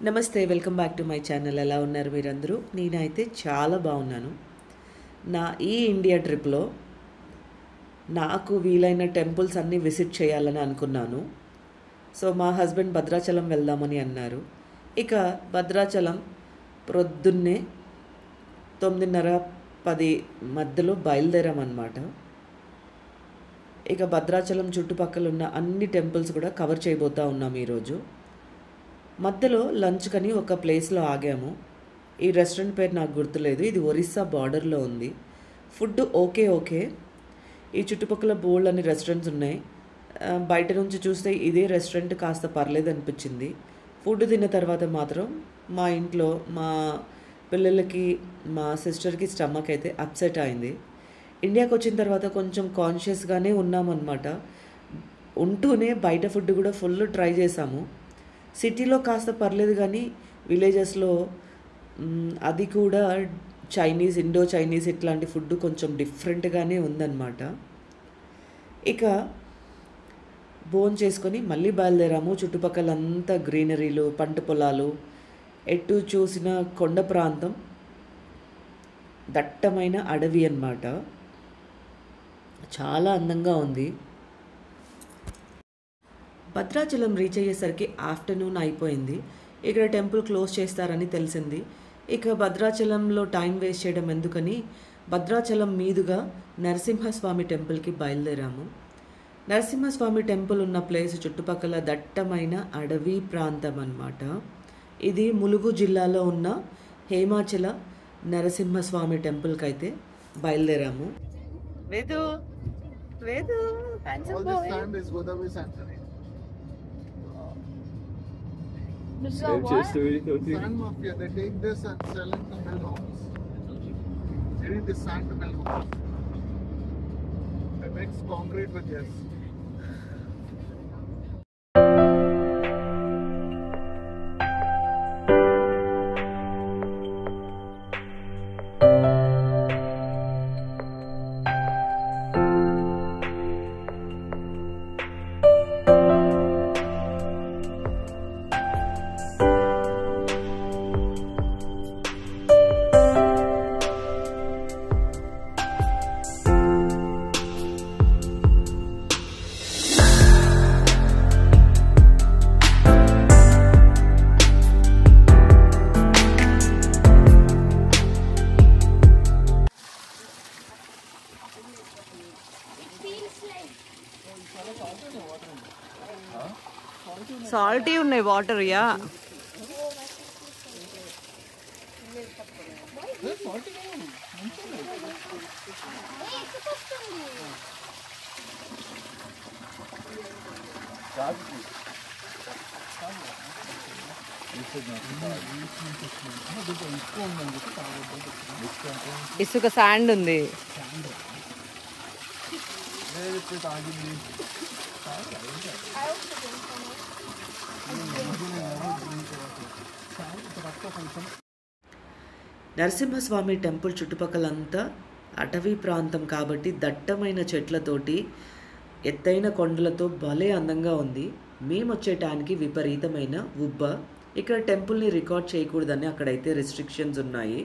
నమస్తే, welcome back to my channel. ఎలా ఉన్నారు మీరందరూ? నేనైతే చాలా బాగున్నాను. నా ఈ ఇండియా ట్రిప్లో నాకు వీలైన టెంపుల్స్ అన్నీ విజిట్ చేయాలని అనుకున్నాను. సో మా హస్బెండ్ భద్రాచలం వెళ్దామని అన్నారు. ఇక భద్రాచలం ప్రొద్దున్నే 9:30-10 మధ్యలో బయలుదేరామన్నమాట. ఇక భద్రాచలం చుట్టుపక్కల ఉన్న అన్ని టెంపుల్స్ కూడా కవర్ చేయబోతూ ఉన్నాం ఈరోజు. మధ్యలో లంచ్కని ఒక ప్లేస్లో ఆగాము. ఈ రెస్టారెంట్ పేరు నాకు గుర్తులేదు. ఇది ఒరిస్సా బార్డర్లో ఉంది. Food okay. ఈ చుట్టుపక్కల బోల్డ్ అని రెస్టారెంట్స్ ఉన్నాయి. బయట నుంచి చూస్తే ఇదే రెస్టారెంట్ కాస్త పర్లేదు అనిపించింది. ఫుడ్ తిన్న తర్వాత మాత్రం మా ఇంట్లో మా పిల్లలకి మా సిస్టర్కి స్టమక్ అయితే అప్సెట్ అయింది. ఇండియాకి వచ్చిన తర్వాత కొంచెం కాన్షియస్గానే ఉన్నామన్నమాట. ఉంటూనే బయట ఫుడ్ కూడా ఫుల్ ట్రై చేసాము. సిటీలో కాస్త పర్లేదు, కానీ విలేజెస్లో అది కూడా చైనీస్, ఇండో చైనీస్ ఇట్లాంటి ఫుడ్ కొంచెం డిఫరెంట్గానే ఉందన్నమాట. ఇక భోజనం చేసుకొని మళ్ళీ బయలుదేరాము. చుట్టుపక్కల అంతా గ్రీనరీలు, పంట పొలాలు, ఎటు చూసిన కొండ ప్రాంతం, దట్టమైన అడవి అన్నమాట. చాలా అందంగా ఉంది. భద్రాచలం రీచ్ అయ్యేసరికి ఆఫ్టర్నూన్ అయిపోయింది. ఇక్కడ టెంపుల్ క్లోజ్ చేస్తారని తెలిసింది. ఇక భద్రాచలంలో టైం వేస్ట్ చేయడం ఎందుకని భద్రాచలం మీదుగా నరసింహస్వామి టెంపుల్కి బయలుదేరాము. నరసింహస్వామి టెంపుల్ ఉన్న ప్లేస్ చుట్టుపక్కల దట్టమైన అడవి ప్రాంతం అన్నమాట. ఇది ములుగు జిల్లాలో ఉన్న హేమాచల నరసింహస్వామి టెంపుల్కి అయితే బయలుదేరాము. Vedu Vedu Sand mafia, they take this and sell it to mill homes. They need the sand to mill homes. They mix concrete with this. Salty ఉన్నాయి వాటర్. యా ఇసుక శాండ్ ఉంది. నరసింహస్వామి టెంపుల్ చుట్టుపక్కలంతా అటవీ ప్రాంతం కాబట్టి దట్టమైన చెట్లతోటి, ఎత్తైన కొండలతో భలే అందంగా ఉంది. మేము వచ్చే టైంకి విపరీతమైన ఉబ్బ. ఇక్కడ టెంపుల్ని రికార్డ్ చేయకూడదని అక్కడైతే రెస్ట్రిక్షన్స్ ఉన్నాయి.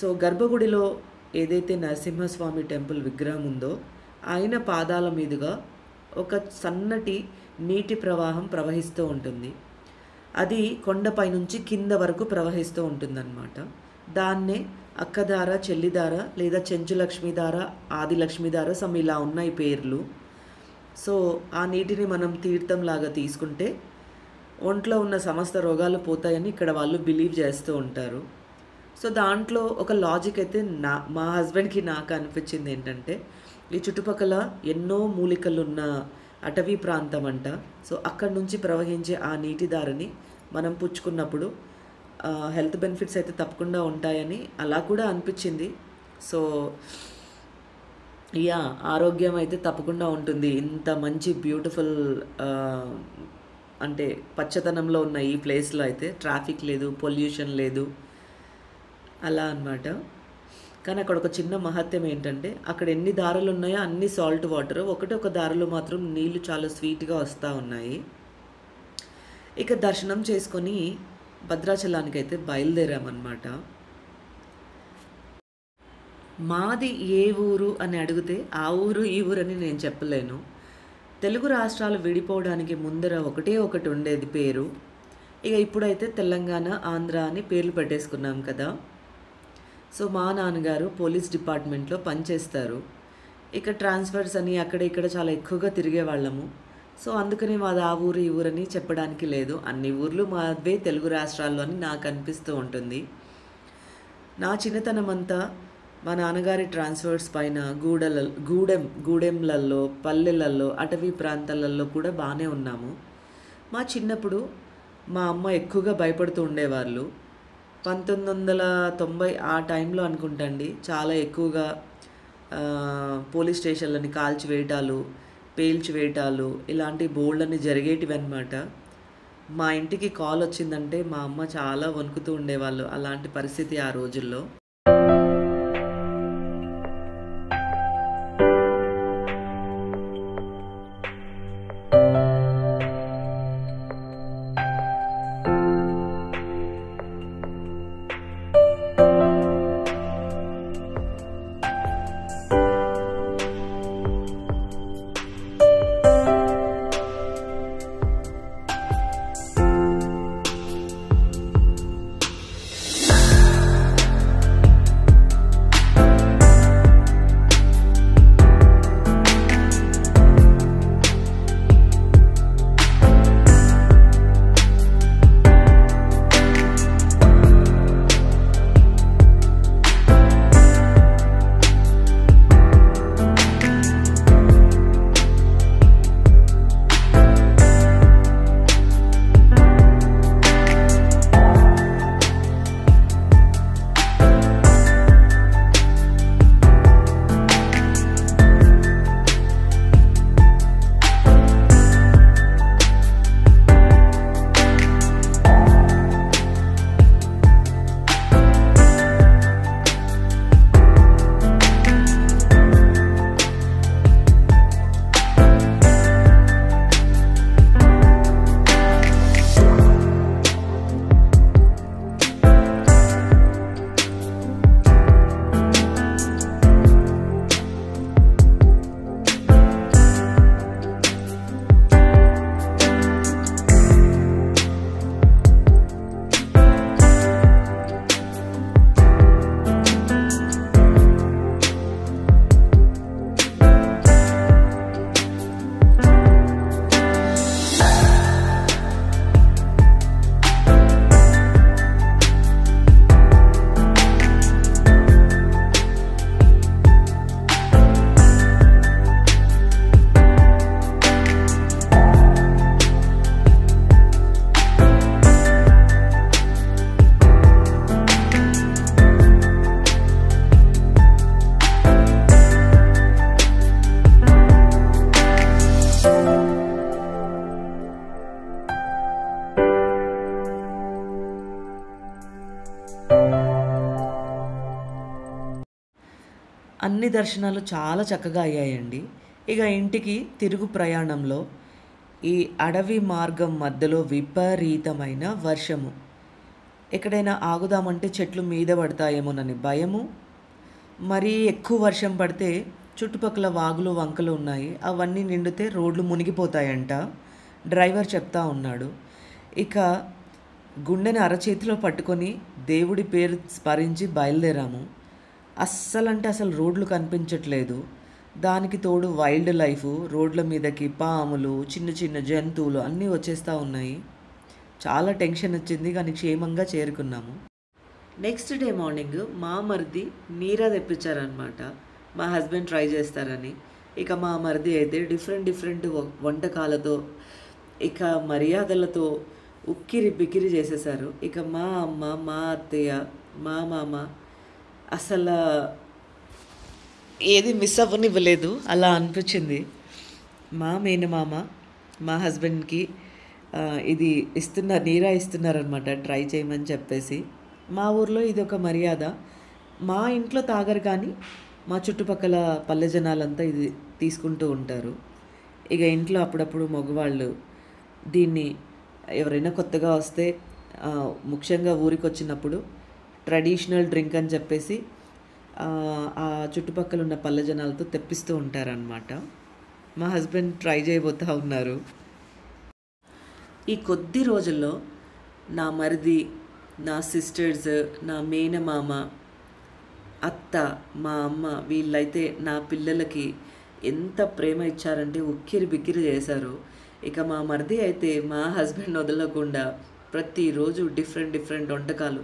సో గర్భగుడిలో ఏదైతే నరసింహస్వామి టెంపుల్ విగ్రహం ఉందో ఆయన పాదాల మీదుగా ఒక సన్నటి నీటి ప్రవాహం ప్రవహిస్తూ ఉంటుంది. అది కొండపై నుంచి కింద వరకు ప్రవహిస్తూ ఉంటుందన్నమాట. దాన్నే అక్కధార, చెల్లిధార లేదా చెంచులక్ష్మీధార, ఆదిలక్ష్మీధార సమ్ ఇలా ఉన్నాయి పేర్లు. సో ఆ నీటిని మనం తీర్థంలాగా తీసుకుంటే ఒంట్లో ఉన్న సమస్త రోగాలు పోతాయని ఇక్కడ వాళ్ళు బిలీవ్ చేస్తూ ఉంటారు. సో దాంట్లో ఒక లాజిక్ అయితే మా హస్బెండ్కి నాకు అనిపించింది ఏంటంటే, ఈ చుట్టుపక్కల ఎన్నో మూలికలు ఉన్న అటవీ ప్రాంతం అంట. సో అక్కడి నుంచి ప్రవహించే ఆ నీటి దారిని మనం పుచ్చుకున్నప్పుడు హెల్త్ బెనిఫిట్స్ అయితే తప్పకుండా ఉంటాయని అలా కూడా అనిపించింది. సో యా, ఆరోగ్యం అయితే తప్పకుండా ఉంటుంది. ఇంత మంచి బ్యూటిఫుల్ అంటే పచ్చదనంలో ఉన్న ఈ ప్లేస్లో అయితే ట్రాఫిక్ లేదు, పొల్యూషన్ లేదు, అలా అన్నమాట. కానీ అక్కడ ఒక చిన్న మహత్యం ఏంటంటే, అక్కడ ఎన్ని దారులు ఉన్నాయో అన్ని సాల్ట్ వాటర్, ఒక దారిలో మాత్రం నీళ్లు చాలా స్వీట్గా వస్తూ ఉన్నాయి. ఇక దర్శనం చేసుకొని భద్రాచలానికైతే బయలుదేరామన్నమాట. మాది ఏ ఊరు అని అడిగితే ఆ ఊరు ఈ ఊరని నేను చెప్పలేను. తెలుగు రాష్ట్రాలు విడిపోవడానికి ముందర ఒకటే ఒకటి ఉండేది పేరు. ఇక ఇప్పుడైతే తెలంగాణ, ఆంధ్ర అని పేర్లు పెట్టేసుకున్నాం కదా. సో మా నాన్నగారు పోలీస్ డిపార్ట్మెంట్లో పనిచేస్తారు. ఇక ట్రాన్స్ఫర్స్ అని అక్కడ ఇక్కడ చాలా ఎక్కువగా తిరిగేవాళ్ళము. సో అందుకని మాది ఆ ఊరు ఈ ఊరని చెప్పడానికి లేదు. అన్ని ఊర్లు మావే తెలుగు రాష్ట్రాల్లో అని నాకు అనిపిస్తూ ఉంటుంది. నా చిన్నతనం అంతా మా నాన్నగారి ట్రాన్స్ఫర్స్ పైన గూడెంలలో, పల్లెలలో, అటవీ ప్రాంతాలలో కూడా బాగానే ఉన్నాము. మా చిన్నప్పుడు మా అమ్మ ఎక్కువగా భయపడుతూ ఉండేవాళ్ళు. 1990 ఆ టైంలో అనుకుంటండి చాలా ఎక్కువగా పోలీస్ స్టేషన్లని కాల్చివేయటాలు, పేల్చివేయటాలు ఇలాంటి బోల్డన్ని జరిగేటివి అనమాట. మా ఇంటికి కాల్ వచ్చిందంటే మా అమ్మ చాలా వణుకుతూ ఉండేవాళ్ళు. అలాంటి పరిస్థితి ఆ రోజుల్లో. అన్ని దర్శనాలు చాలా చక్కగా అయ్యాయండి. ఇక ఇంటికి తిరుగు ప్రయాణంలో ఈ అడవి మార్గం మధ్యలో విపరీతమైన వర్షము. ఎక్కడైనా ఆగుదామంటే చెట్లు మీద పడతాయేమోనని భయము. మరీ ఎక్కువ వర్షం పడితే చుట్టుపక్కల వాగులు వంకలు ఉన్నాయి, అవన్నీ నిండితే రోడ్లు మునిగిపోతాయంట. డ్రైవర్ చెప్తా ఉన్నాడు. ఇక గుండెని అరచేతిలో పట్టుకొని దేవుడి పేరు స్మరించి బయలుదేరాము. అస్సలంటే అసలు రోడ్లు కనిపించట్లేదు. దానికి తోడు వైల్డ్ లైఫ్, రోడ్ల మీదకి పాములు, చిన్న చిన్న జంతువులు అన్నీ వచ్చేస్తూ ఉన్నాయి. చాలా టెన్షన్ వచ్చింది, కానీ క్షేమంగా చేరుకున్నాము. నెక్స్ట్ డే మార్నింగ్ మా మరిది నీరా తెప్పించారనమాట, మా హస్బెండ్ ట్రై చేస్తారని. ఇక మా మరిది అయితే డిఫరెంట్ వంటకాలతో ఇక మర్యాదలతో ఉక్కిరి బిక్కిరి చేసేసారు. ఇక మా అమ్మ, మా అత్తయ్య, మా మామ అసలు ఏది మిస్ అవ్వనివ్వలేదు. అలా అనిపించింది. మా మేనమామ మా హస్బెండ్కి ఇది నీరా ఇస్తున్నారనమాట, ట్రై చేయమని చెప్పేసి. మా ఊర్లో ఇది ఒక మర్యాద. మా ఇంట్లో తాగరు, కానీ మా చుట్టుపక్కల పల్లె జనాలంతా ఇది తీసుకుంటూ ఉంటారు. ఇక ఇంట్లో అప్పుడప్పుడు మగవాళ్ళు దీన్ని ఎవరైనా కొత్తగా వస్తే ముఖ్యంగా ఊరికొచ్చినప్పుడు ట్రెడిషనల్ డ్రింక్ అని చెప్పేసి ఆ చుట్టుపక్కల ఉన్న పల్లె జనాలతో తెప్పిస్తూ ఉంటారనమాట. మా హస్బెండ్ ట్రై చేయబోతూ ఉన్నారు. ఈ కొద్ది రోజుల్లో నా మరిది, నా సిస్టర్స్, నా మేనమామ, అత్త, మా అమ్మ వీళ్ళైతే నా పిల్లలకి ఎంత ప్రేమ ఇచ్చారంటే ఉక్కిరి బిక్కిరి చేశారు. ఇక మా మరిది అయితే మా హస్బెండ్ వదలకుండా ప్రతిరోజు డిఫరెంట్ వంటకాలు,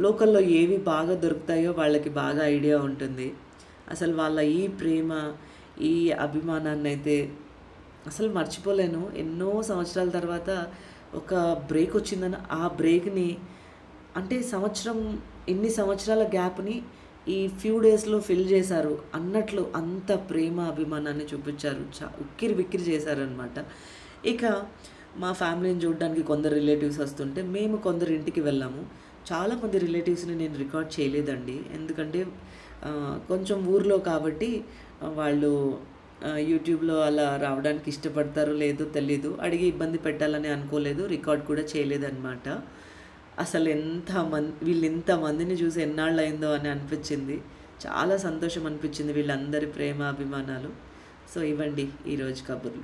లోకల్లో ఏవి బాగా దొరుకుతాయో వాళ్ళకి బాగా ఐడియా ఉంటుంది. అసలు వాళ్ళ ఈ ప్రేమ, ఈ అభిమానాన్ని అయితే అసలు మర్చిపోలేను. ఎన్నో సంవత్సరాల తర్వాత ఒక బ్రేక్ వచ్చిందని ఆ బ్రేక్ని అంటే ఇన్ని సంవత్సరాల గ్యాప్ని ఈ ఫ్యూ డేస్లో ఫిల్ చేశారు అన్నట్లు అంత ప్రేమ అభిమానాన్ని చూపించారు. ఉక్కిరి బిక్కిరి చేశారనమాట. ఇక మా ఫ్యామిలీని చూడడానికి కొందరు రిలేటివ్స్ వస్తుంటే మేము కొందరు ఇంటికి వెళ్ళాము. చాలామంది రిలేటివ్స్ని నేను రికార్డ్ చేయలేదండి, ఎందుకంటే కొంచెం ఊర్లో కాబట్టి వాళ్ళు యూట్యూబ్లో అలా రావడానికి ఇష్టపడతారో లేదో తెలీదు, అడిగి ఇబ్బంది పెట్టాలని అనుకోలేదు, రికార్డ్ కూడా చేయలేదన్నమాట. అసలు వీళ్ళు ఇంతమందిని చూసి ఎన్నాళ్ళు అయిందో అని అనిపించింది. చాలా సంతోషం అనిపించింది వీళ్ళందరి ప్రేమ అభిమానాలు. సో ఇవ్వండి ఈరోజు కబుర్లు.